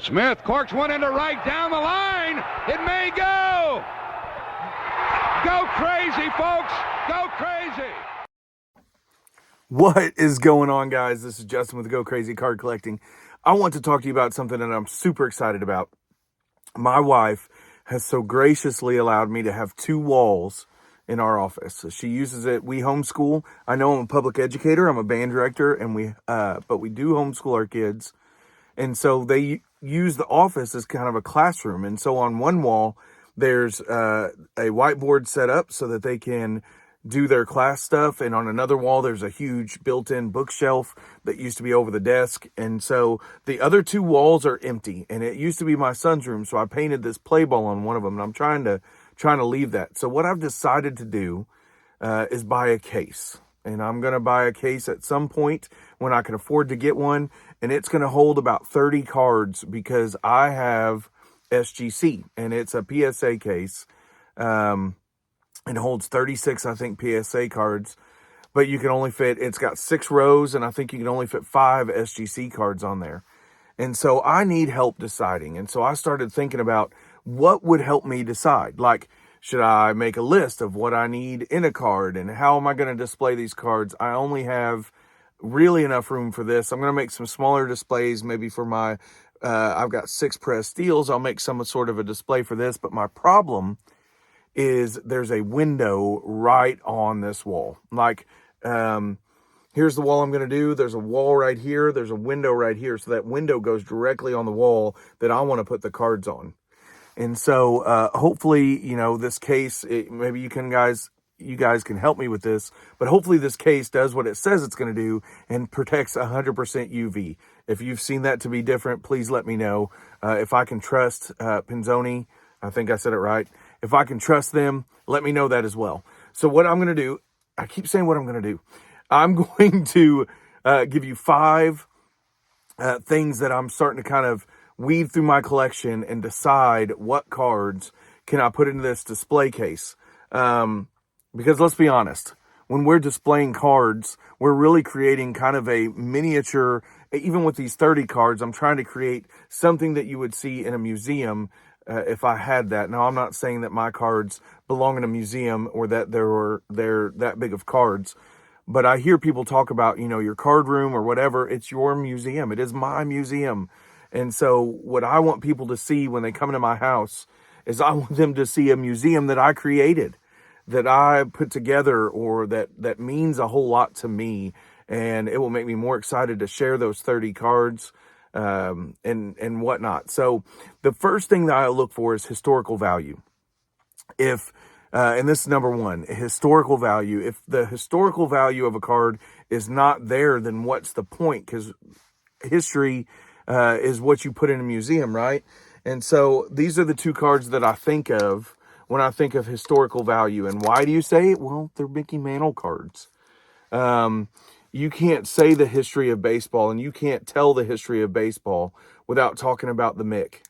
Smith corks one into right down the line. It may go. Go crazy, folks. Go crazy. What is going on, guys? This is Justin with Go Crazy Card Collecting. I want to talk to you about something that I'm super excited about. My wife has so graciously allowed me to have 2 walls in our office. So she uses it. We homeschool. I know I'm a public educator. I'm a band director, and but we do homeschool our kids. And so they use the office as kind of a classroom. And so on one wall, there's a whiteboard set up so that they can do their class stuff. And on another wall, there's a huge built-in bookshelf that used to be over the desk. And so the other 2 walls are empty. And it used to be my son's room. So I painted this play ball on one of them. And I'm trying to leave that. So what I've decided to do is buy a case. And I'm going to buy a case at some point when I can afford to get one. And it's going to hold about 30 cards because I have SGC. And it's a PSA case. It holds 36, I think, PSA cards. But you can only fit, it's got 6 rows. And I think you can only fit 5 SGC cards on there. And so I need help deciding. And so I started thinking about what would help me decide. Like, should I make a list of what I need in a card and how am I going to display these cards? I only have really enough room for this. I'm going to make some smaller displays, maybe for my, I've got 6 pressed steels. I'll make some sort of a display for this. But my problem is there's a window right on this wall. Like, here's the wall I'm going to do. There's a wall right here. There's a window right here. So that window goes directly on the wall that I want to put the cards on. And so, hopefully, this case, maybe you guys can help me with this, but hopefully this case does what it says it's going to do and protects 100% UV. If you've seen that to be different, please let me know. If I can trust, Pinzoni, I think I said it right. If I can trust them, let me know that as well. So what I'm going to do, I keep saying what I'm going to do. I'm going to, give you 5, things that I'm starting to kind of weed through my collection and decide what cards can I put into this display case. Because let's be honest, when we're displaying cards, we're really creating kind of a miniature, even with these 30 cards, I'm trying to create something that you would see in a museum if I had that. Now, I'm not saying that my cards belong in a museum or that they're that big of cards. But I hear people talk about, your card room or whatever. It's your museum. It is my museum. And so what I want people to see when they come into my house is I want them to see a museum that I created, that I put together, or that means a whole lot to me. And it will make me more excited to share those 30 cards and whatnot. So the first thing that I look for is historical value. And this is number 1, historical value. If the historical value of a card is not there, then what's the point? Because history is what you put in a museum, right? And so these are the 2 cards that I think of when I think of historical value. And why do you say it? Well, they're Mickey Mantle cards. You can't say the history of baseball and you can't tell the history of baseball without talking about the Mick.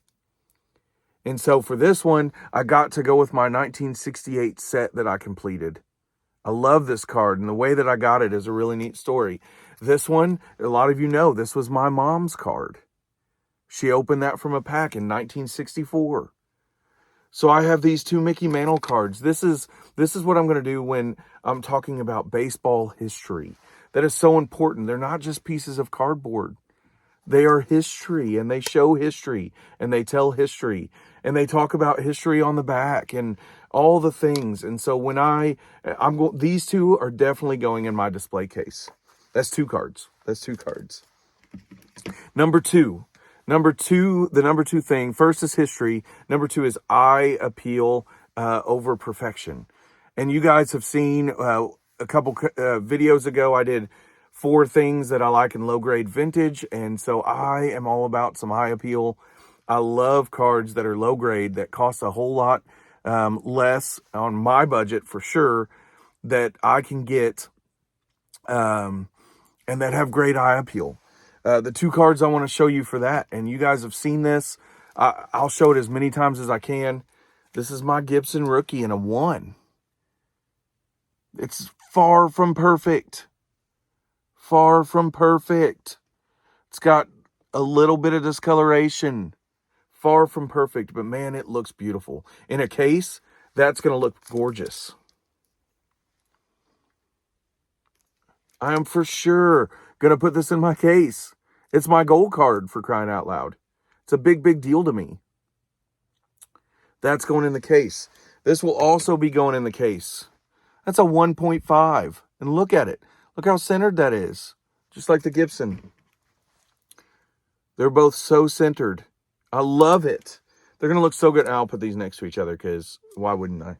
And so for this one, I got to go with my 1968 set that I completed. I love this card, and the way that I got it is a really neat story. This one, a lot of you know, this was my mom's card. She opened that from a pack in 1964. So I have these 2 Mickey Mantle cards. This is what I'm going to do when I'm talking about baseball history. That is so important. They're not just pieces of cardboard. They are history, and they show history, and they tell history, and they talk about history on the back and all the things. And so when these 2 are definitely going in my display case. That's 2 cards. Number two, the number 2 thing, first is history. Number 2 is eye appeal over perfection. And you guys have seen a couple videos ago, I did 4 things that I like in low grade vintage. And so I am all about some eye appeal. I love cards that are low grade, that cost a whole lot less on my budget for sure, that I can get and that have great eye appeal. The 2 cards I want to show you for that, and you guys have seen this. I'll show it as many times as I can. This is my Gibson rookie in a 1. It's far from perfect. Far from perfect. It's got a little bit of discoloration. Far from perfect, but man, it looks beautiful. In a case, that's going to look gorgeous. I am for sure going to put this in my case. It's my gold card, for crying out loud. It's a big, big deal to me. That's going in the case. This will also be going in the case. That's a 1.5. And look at it. Look how centered that is. Just like the Gibson. They're both so centered. I love it. They're going to look so good. I'll put these next to each other because why wouldn't I?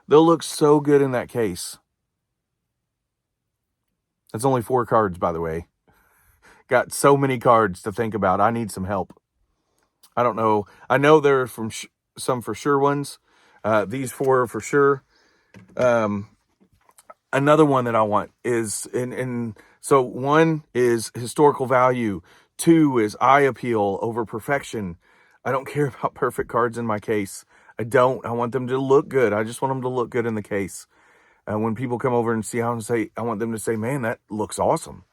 They'll look so good in that case. That's only 4 cards, by the way. Got so many cards to think about. I need some help. I don't know. I know there are some for sure ones. These 4 are for sure. Another one that I want is, so 1 is historical value. 2 is eye appeal over perfection. I don't care about perfect cards in my case. I don't. I want them to look good. I just want them to look good in the case. When people come over and see how I want them to say, man, that looks awesome.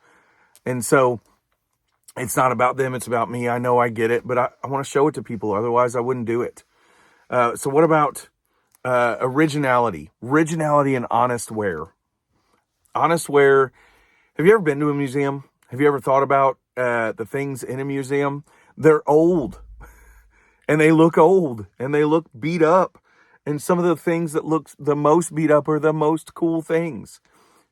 And so it's not about them. It's about me. I know I get it, but I want to show it to people. Otherwise, I wouldn't do it. So what about originality? Originality and honest wear. Honest wear. Have you ever been to a museum? Have you ever thought about the things in a museum? They're old. And they look old. And they look beat up. And some of the things that look the most beat up are the most cool things.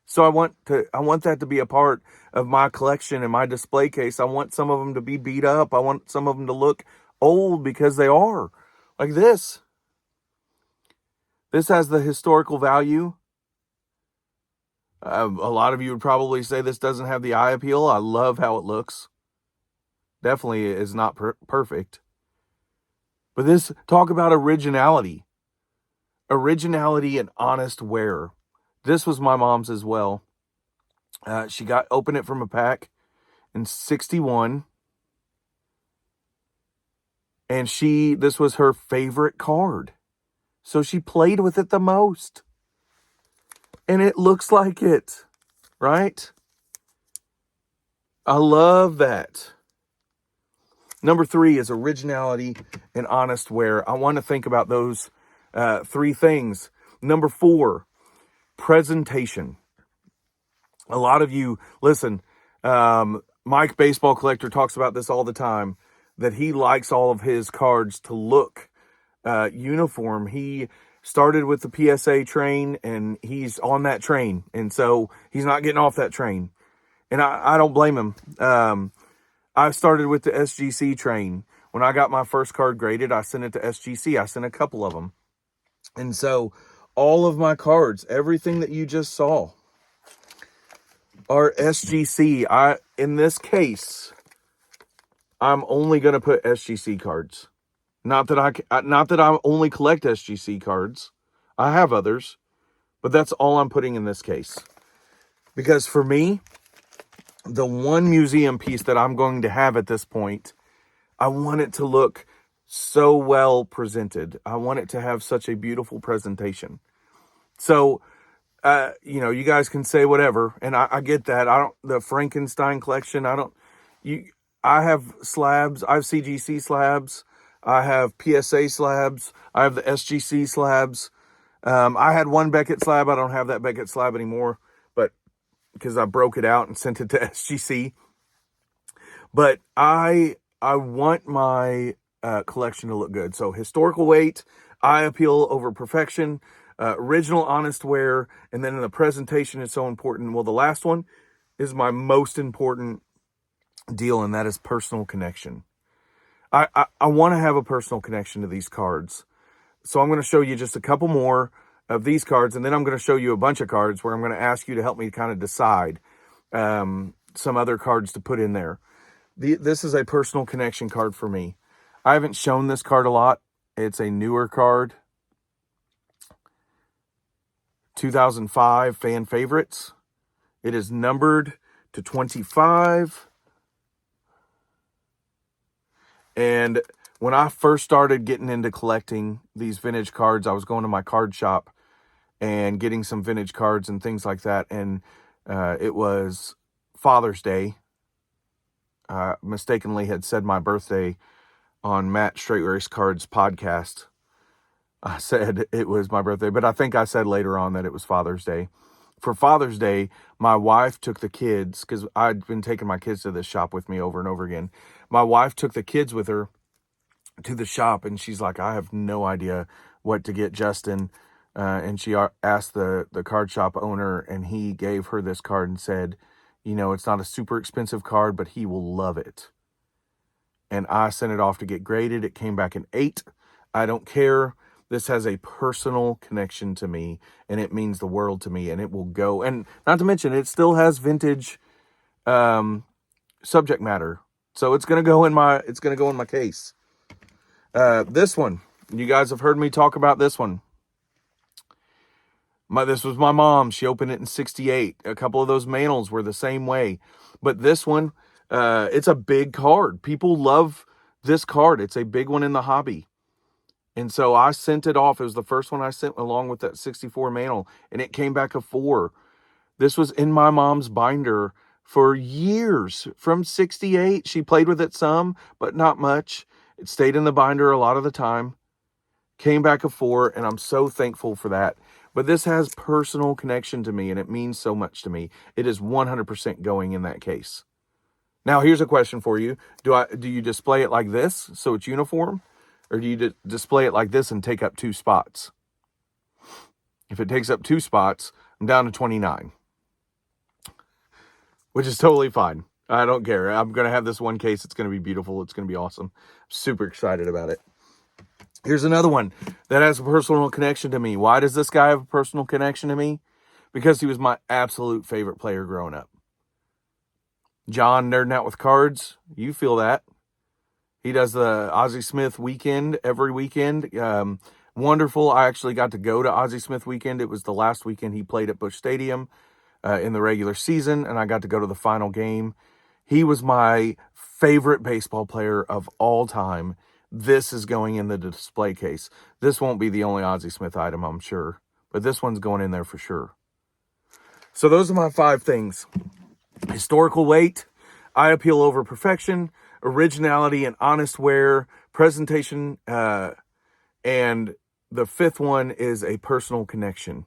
So I want that to be a part of my collection and my display case. I want some of them to be beat up. I want some of them to look old because they are. Like this. This has the historical value. A lot of you would probably say this doesn't have the eye appeal. I love how it looks. Definitely is not perfect. But this, talk about originality. Originality and honest wear. This was my mom's as well. She opened it from a pack in 61. And this was her favorite card. So she played with it the most. And it looks like it, right? I love that. Number 3 is originality and honest wear. I want to think about those 3 things. Number 4, presentation. A lot of you, listen, Mike Baseball Collector talks about this all the time, that he likes all of his cards to look uniform. He started with the PSA train and he's on that train. And so he's not getting off that train. And I don't blame him. I started with the SGC train. When I got my first card graded, I sent it to SGC. I sent a couple of them. And so all of my cards, everything that you just saw, are SGC. In this case, I'm only going to put SGC cards. Not that I only collect SGC cards. I have others, but that's all I'm putting in this case. Because for me, the one museum piece that I'm going to have at this point, I want it to look so well presented. I want it to have such a beautiful presentation. So, you guys can say whatever, and I get that. The Frankenstein collection, I have slabs. I have CGC slabs. I have PSA slabs. I have the SGC slabs. I had one Beckett slab. I don't have that Beckett slab anymore, but because I broke it out and sent it to SGC. But I want my collection to look good. So historical weight, eye appeal over perfection, original honest wear, and then in the presentation is so important. Well, the last one is my most important deal, and that is personal connection. I want to have a personal connection to these cards. So I'm going to show you just a couple more of these cards, and then I'm going to show you a bunch of cards where I'm going to ask you to help me kind of decide some other cards to put in there. This is a personal connection card for me. I haven't shown this card a lot. It's a newer card. 2005 Fan Favorites. It is numbered to 25. And when I first started getting into collecting these vintage cards, I was going to my card shop and getting some vintage cards and things like that. And it was Father's Day. Mistakenly had said my birthday on Matt Straight Race Cards podcast. I said it was my birthday, but I think I said later on that it was Father's Day. For Father's Day, my wife took the kids, because I'd been taking my kids to this shop with me over and over again. My wife took the kids with her to the shop, and she's like, I have no idea what to get Justin. And she asked the card shop owner, and he gave her this card and said, it's not a super expensive card, but he will love it. And I sent it off to get graded. It came back an 8. I don't care. This has a personal connection to me, and it means the world to me, and it will go. And not to mention, it still has vintage subject matter, so it's gonna go in my case. This one, you guys have heard me talk about this one. This was my mom. She opened it in '68. A couple of those Mantles were the same way, but this one, it's a big card. People love this card. It's a big one in the hobby. And so I sent it off. It was the first one I sent along with that 64 Mantle, and it came back a 4. This was in my mom's binder for years, from '68. She played with it some, but not much. It stayed in the binder a lot of the time. Came back a 4, and I'm so thankful for that. But this has personal connection to me, and it means so much to me. It is 100% going in that case. Now, here's a question for you. Do you display it like this, so it's uniform? Or do you display it like this and take up 2 spots? If it takes up 2 spots, I'm down to 29. Which is totally fine. I don't care. I'm going to have this one case. It's going to be beautiful. It's going to be awesome. I'm super excited about it. Here's another one that has a personal connection to me. Why does this guy have a personal connection to me? Because he was my absolute favorite player growing up. John, Nerding Out with Cards. You feel that. He does the Ozzie Smith weekend every weekend. Wonderful. I actually got to go to Ozzie Smith weekend. It was the last weekend he played at Busch Stadium in the regular season, and I got to go to the final game. He was my favorite baseball player of all time. This is going in the display case. This won't be the only Ozzie Smith item, I'm sure, but this one's going in there for sure. So those are my 5 things. Historical weight, eye appeal over perfection, originality and honest wear, presentation, and the 5th one is a personal connection.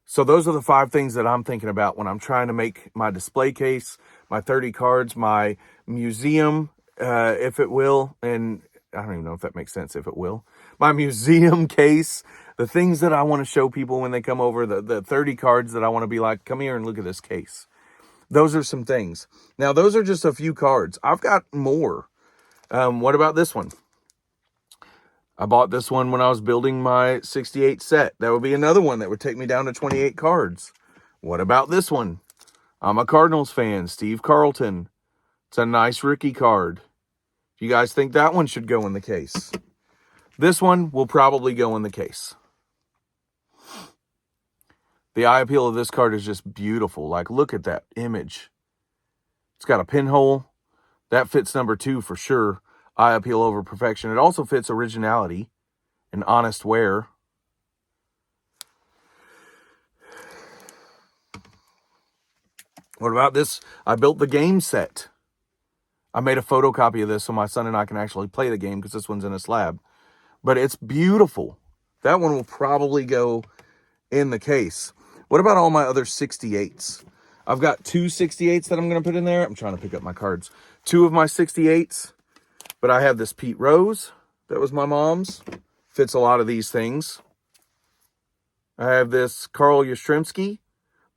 So those are the 5 things that I'm thinking about when I'm trying to make my display case, my 30 cards, my museum, if it will, and I don't even know if that makes sense, if it will, my museum case, the things that I want to show people when they come over, the 30 cards that I want to be like, come here and look at this case. Those are some things. Now, those are just a few cards. I've got more. What about this one? I bought this one when I was building my 68 set. That would be another one that would take me down to 28 cards. What about this one? I'm a Cardinals fan. Steve Carlton. It's a nice rookie card. You guys think that one should go in the case? This one will probably go in the case. The eye appeal of this card is just beautiful. Like, look at that image. It's got a pinhole. That fits number 2 for sure. Eye appeal over perfection. It also fits originality and honest wear. What about this? I built the game set. I made a photocopy of this so my son and I can actually play the game because this one's in a slab. But it's beautiful. That one will probably go in the case. What about all my other 68s? I've got 2 68s that I'm going to put in there. I'm trying to pick up my cards. 2 of my 68s. But I have this Pete Rose. That was my mom's. Fits a lot of these things. I have this Carl Yastrzemski.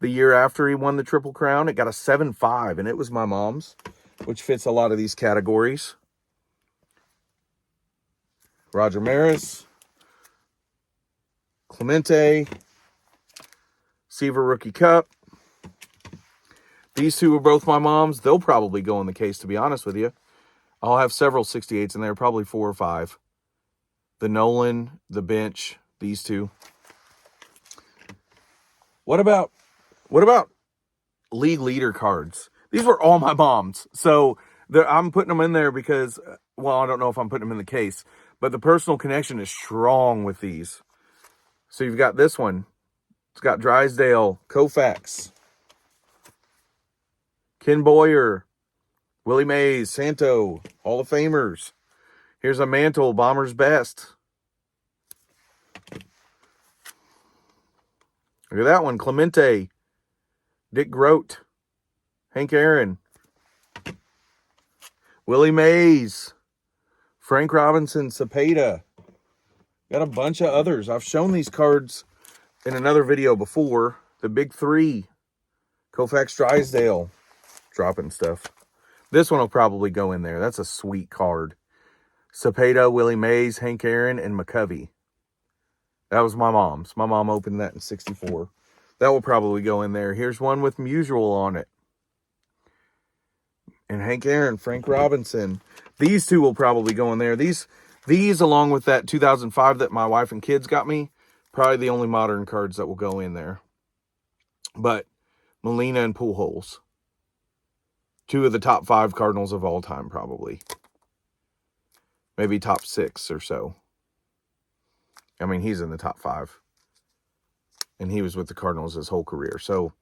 The year after he won the Triple Crown. It got a 7.5, and it was my mom's, which fits a lot of these categories. Roger Maris. Clemente. Seaver Rookie Cup. These 2 are both my mom's. They'll probably go in the case, to be honest with you. I'll have several 68s in there, probably 4 or 5. The Nolan, the Bench, these 2. What about league leader cards? These were all my mom's. So I'm putting them in there because, well, I don't know if I'm putting them in the case, but the personal connection is strong with these. So you've got this one. It's got Drysdale, Koufax, Ken Boyer, Willie Mays, Santo, Hall of Famers. Here's a Mantle, Bomber's Best. Look at that one. Clemente, Dick Groat, Hank Aaron, Willie Mays, Frank Robinson, Cepeda. Got a bunch of others. I've shown these cards in another video before. The Big Three, Koufax Drysdale, dropping stuff. This one will probably go in there. That's a sweet card. Cepeda, Willie Mays, Hank Aaron, and McCovey. That was my mom's. My mom opened that in 64. That will probably go in there. Here's one with Musial on it. And Hank Aaron, Frank Robinson. These two will probably go in there. These along with that 2005 that my wife and kids got me, probably the only modern cards that will go in there. But Molina and Pujols. Two of the top 5 Cardinals of all time, probably. Maybe top 6 or so. I mean, he's in the top 5. And he was with the Cardinals his whole career. So,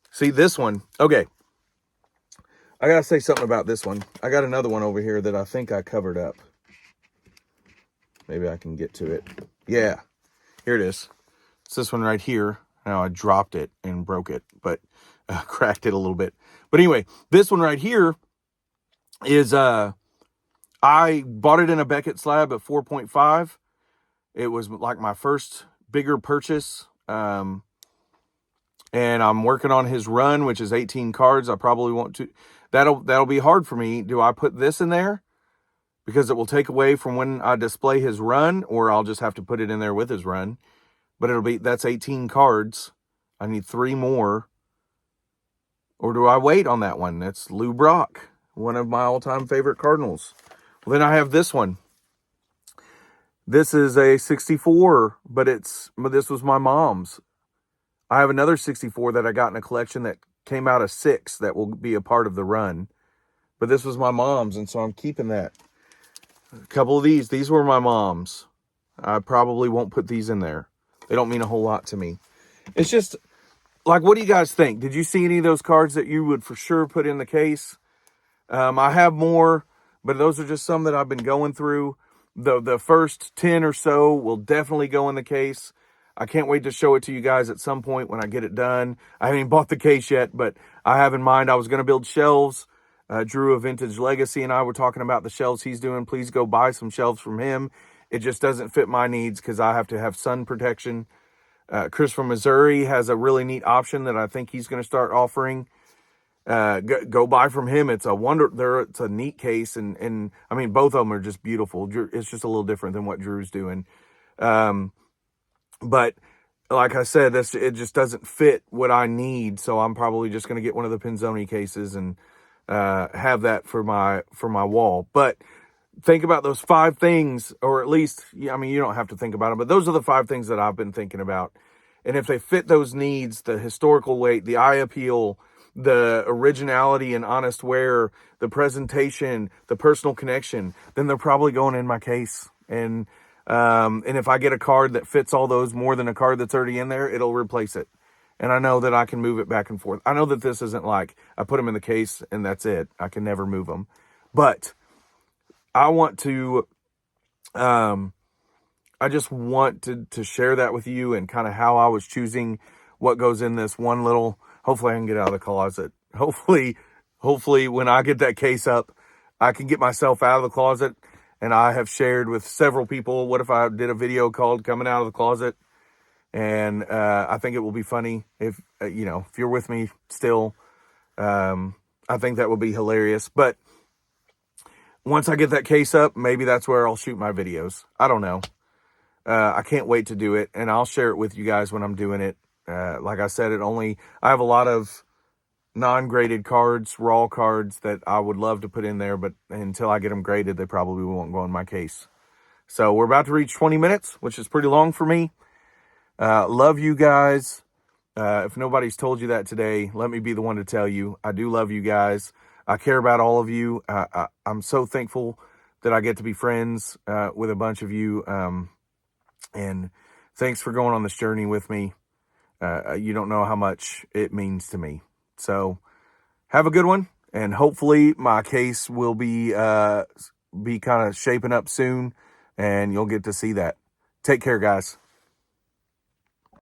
see this one. Okay. I got to say something about this one. I got another one over here that I think I covered up. Maybe I can get to it. Yeah. Here it is. It's this one right here. Now I dropped it and broke it, but cracked it a little bit. But anyway, this one right here is, I bought it in a Beckett slab at 4.5. It was like my first bigger purchase. And I'm working on his run, which is 18 cards. I probably want to, that'll be hard for me. Do I put this in there? Because it will take away from when I display his run, or I'll just have to put it in there with his run. But that's 18 cards. I need 3 more. Or do I wait on that one? That's Lou Brock, one of my all-time favorite Cardinals. Well, then I have this one. This is a 64, but this was my mom's. I have another 64 that I got in a collection that came out of 6 that will be a part of the run. But this was my mom's, and so I'm keeping that. A couple of these were my mom's. I probably won't put these in there. They don't mean a whole lot to me. It's just, like, what do you guys think? Did you see any of those cards that you would for sure put in the case? I have more, but those are just some that I've been going through. The first 10 or so will definitely go in the case. I can't wait to show it to you guys at some point when I get it done. I haven't even bought the case yet, but I have in mind I was going to build shelves. Drew of Vintage Legacy and I were talking about the shelves he's doing. Please go buy some shelves from him. It just doesn't fit my needs because I have to have sun protection. Chris from Missouri has a really neat option that I think he's going to start offering. Go buy from him. It's it's a neat case. And I mean, both of them are just beautiful. It's just a little different than what Drew's doing. But like I said, it just doesn't fit what I need. So I'm probably just going to get one of the Pinzoni cases and have that for my wall. But think about those 5 things, or at least, I mean, you don't have to think about them, but those are the 5 things that I've been thinking about. And if they fit those needs, the historical weight, the eye appeal, the originality and honest wear, the presentation, the personal connection, then they're probably going in my case. And if I get a card that fits all those more than a card that's already in there, it'll replace it. And I know that I can move it back and forth. I know that this isn't like I put them in the case and that's it. I can never move them. But I want to, I just want to share that with you and kind of how I was choosing what goes in this one little, hopefully I can get out of the closet. Hopefully when I get that case up, I can get myself out of the closet. And I have shared with several people, what if I did a video called Coming Out of the Closet? And I think it will be funny if you're with me still. I think that will be hilarious. But once I get that case up, maybe that's where I'll shoot my videos. I don't know. I can't wait to do it, and I'll share it with you guys when I'm doing it. Like I said, I have a lot of non-graded cards, raw cards that I would love to put in there, but until I get them graded, they probably won't go in my case. So we're about to reach 20 minutes, which is pretty long for me. Love you guys. If nobody's told you that today, let me be the one to tell you. I do love you guys. I care about all of you. I'm so thankful that I get to be friends with a bunch of you. And thanks for going on this journey with me. You don't know how much it means to me. So have a good one. And hopefully my case will be kind of shaping up soon, and you'll get to see that. Take care, guys.